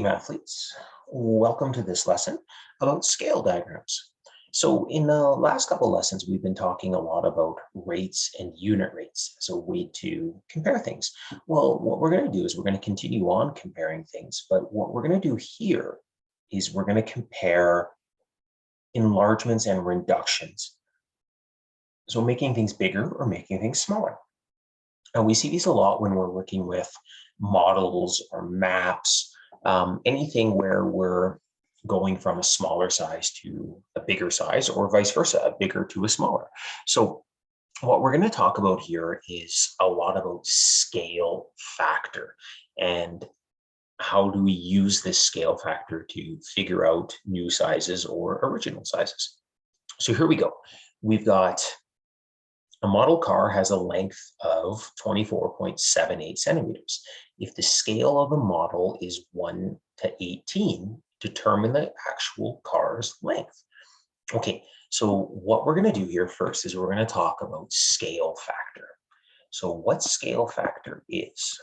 Athletes, welcome to this lesson about scale diagrams. So in the last couple lessons, we've been talking a lot about rates and unit rates as a way to compare things. Well, what we're going to do is we're going to continue on comparing things, but what we're going to do here is we're going to compare enlargements and reductions. So making things bigger or making things smaller. And we see these a lot when we're working with models or maps, anything where we're going from a smaller size to a bigger size or vice versa, a bigger to a smaller. So what we're going to talk about here is a lot about scale factor and how do we use this scale factor to figure out new sizes or original sizes. So here we go. We've got a model car has a length of 24.78 centimeters. If the scale of the model is 1 to 18, determine the actual car's length. Okay, so what we're going to do here first is we're going to talk about scale factor. So what scale factor is?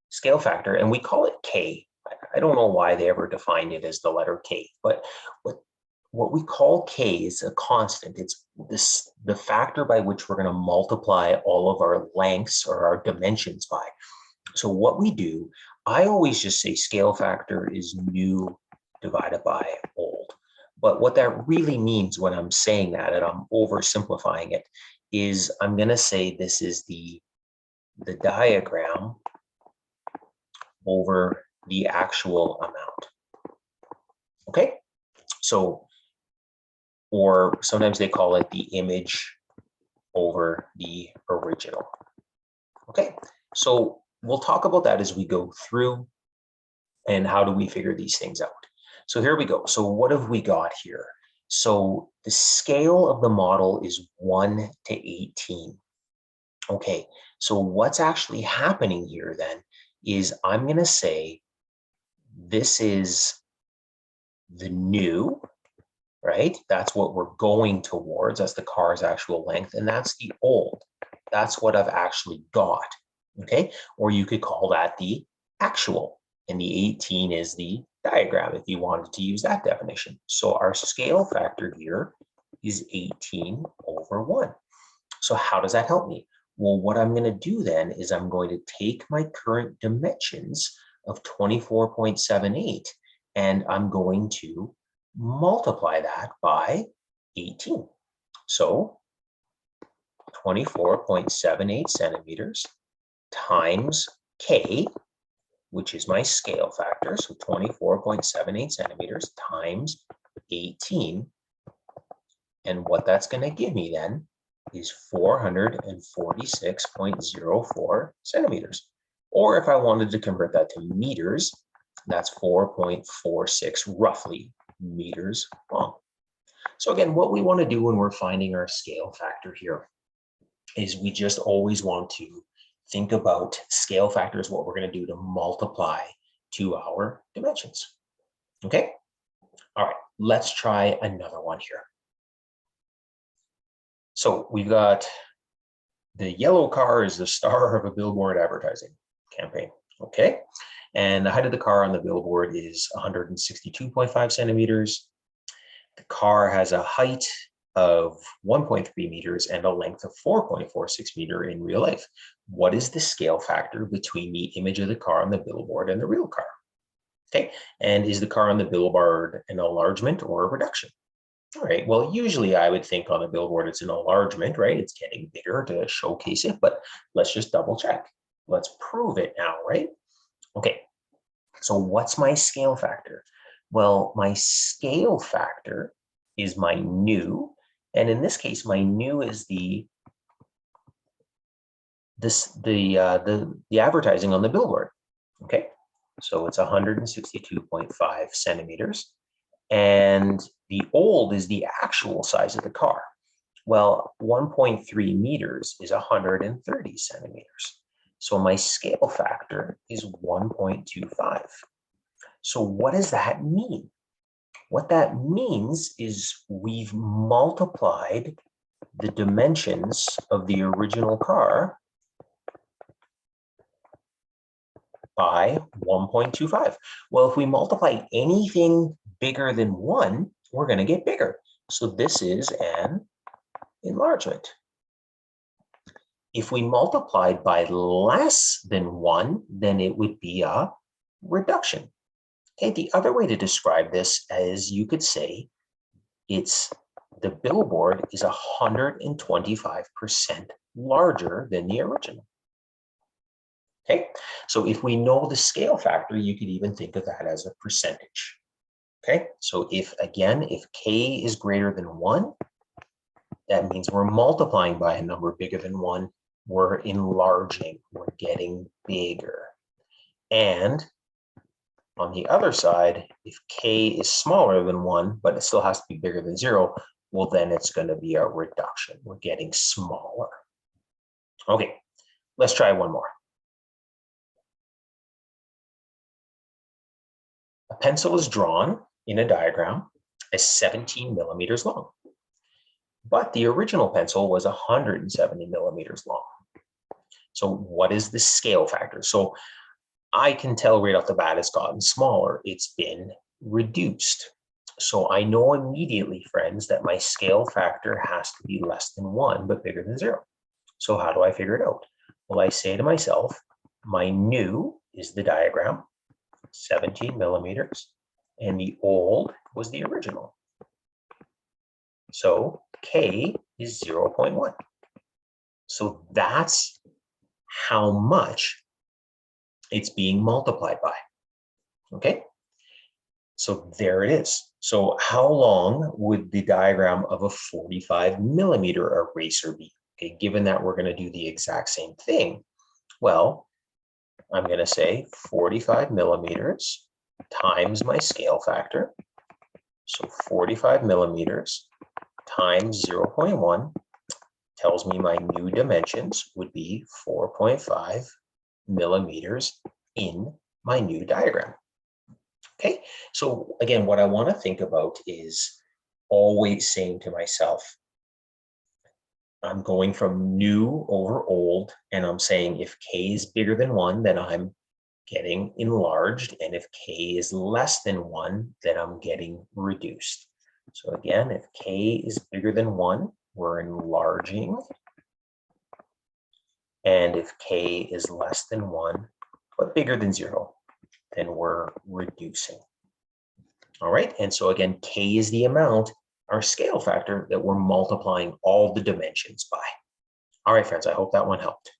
Scale factor, and we call it K. I don't know why they ever define it as the letter K, but what we call K is a constant. It's the factor by which we're going to multiply all of our lengths or our dimensions by. So what we do, I always just say scale factor is new divided by old. But what that really means when I'm saying that, and I'm oversimplifying it, is I'm going to say this is the diagram over the actual amount. Okay? So, or sometimes they call it the image over the original. Okay, so we'll talk about that as we go through and how do we figure these things out. So here we go. So what have we got here? So the scale of the model is 1 to 18. Okay, so what's actually happening here then is I'm going to say this is the new, right? That's what we're going towards. That's the car's actual length. And that's the old. That's what I've actually got. Okay. Or you could call that the actual. And the 18 is the diagram if you wanted to use that definition. So our scale factor here is 18 over 1. So how does that help me? Well, what I'm going to do then is I'm going to take my current dimensions of 24.78 and I'm going to multiply that by 18. So 24.78 centimeters times K, which is my scale factor. So 24.78 centimeters times 18. And what that's going to give me then is 446.04 centimeters. Or if I wanted to convert that to meters, that's 4.46 roughly meters long. So again, what we want to do when we're finding our scale factor here is we just always want to think about scale factors, what we're going to do to multiply to our dimensions. Okay? All right, let's try another one here. So we've got the yellow car is the star of a billboard advertising campaign. Okay. And the height of the car on the billboard is 162.5 centimeters. The car has a height of 1.3 meters and a length of 4.46 meter in real life. What is the scale factor between the image of the car on the billboard and the real car? Okay. And is the car on the billboard an enlargement or a reduction? All right. Well, usually I would think on the billboard it's an enlargement, right? It's getting bigger to showcase it, but let's just double check. Let's prove it now, right? Okay. So what's my scale factor? Well, my scale factor is my new, and in this case, my new is the advertising on the billboard. Okay. So it's 162.5 centimeters. And the old is the actual size of the car. Well, 1.3 meters is 130 centimeters. So my scale factor is 1.25. So what does that mean? What that means is we've multiplied the dimensions of the original car by 1.25. Well, if we multiply anything bigger than 1, we're going to get bigger. So this is an enlargement. If we multiplied by less than 1, then it would be a reduction. Okay, the other way to describe this is you could say the billboard is 125% larger than the original. Okay, so if we know the scale factor, you could even think of that as a percentage. Okay, so if k is greater than 1, that means we're multiplying by a number bigger than 1. We're enlarging, we're getting bigger. And on the other side, if k is smaller than 1, but it still has to be bigger than 0, well, then it's going to be a reduction. We're getting smaller. Okay, let's try one more. A pencil is drawn in a diagram as 17 millimeters long, but the original pencil was 170 millimeters long. So what is the scale factor? So I can tell right off the bat it's gotten smaller. It's been reduced. So I know immediately, friends, that my scale factor has to be less than 1, but bigger than 0. So how do I figure it out? Well, I say to myself, my new is the diagram, 17 millimeters, and the old was the original. So k is 0.1. So that's how much it's being multiplied by. Okay, so there it is. So how long would the diagram of a 45 millimeter eraser be? Okay, given that we're going to do the exact same thing, well, I'm going to say 45 millimeters times my scale factor. So 45 millimeters times 0.1 tells me my new dimensions would be 4.5 millimeters in my new diagram. Okay, so again, what I want to think about is always saying to myself, I'm going from new over old, and I'm saying if k is bigger than 1, then I'm getting enlarged, and if k is less than 1, then I'm getting reduced. So again, if k is bigger than 1, we're enlarging, and if k is less than 1, but bigger than 0, then we're reducing. All right, and so again, k is the amount, our scale factor, that we're multiplying all the dimensions by. All right, friends, I hope that one helped.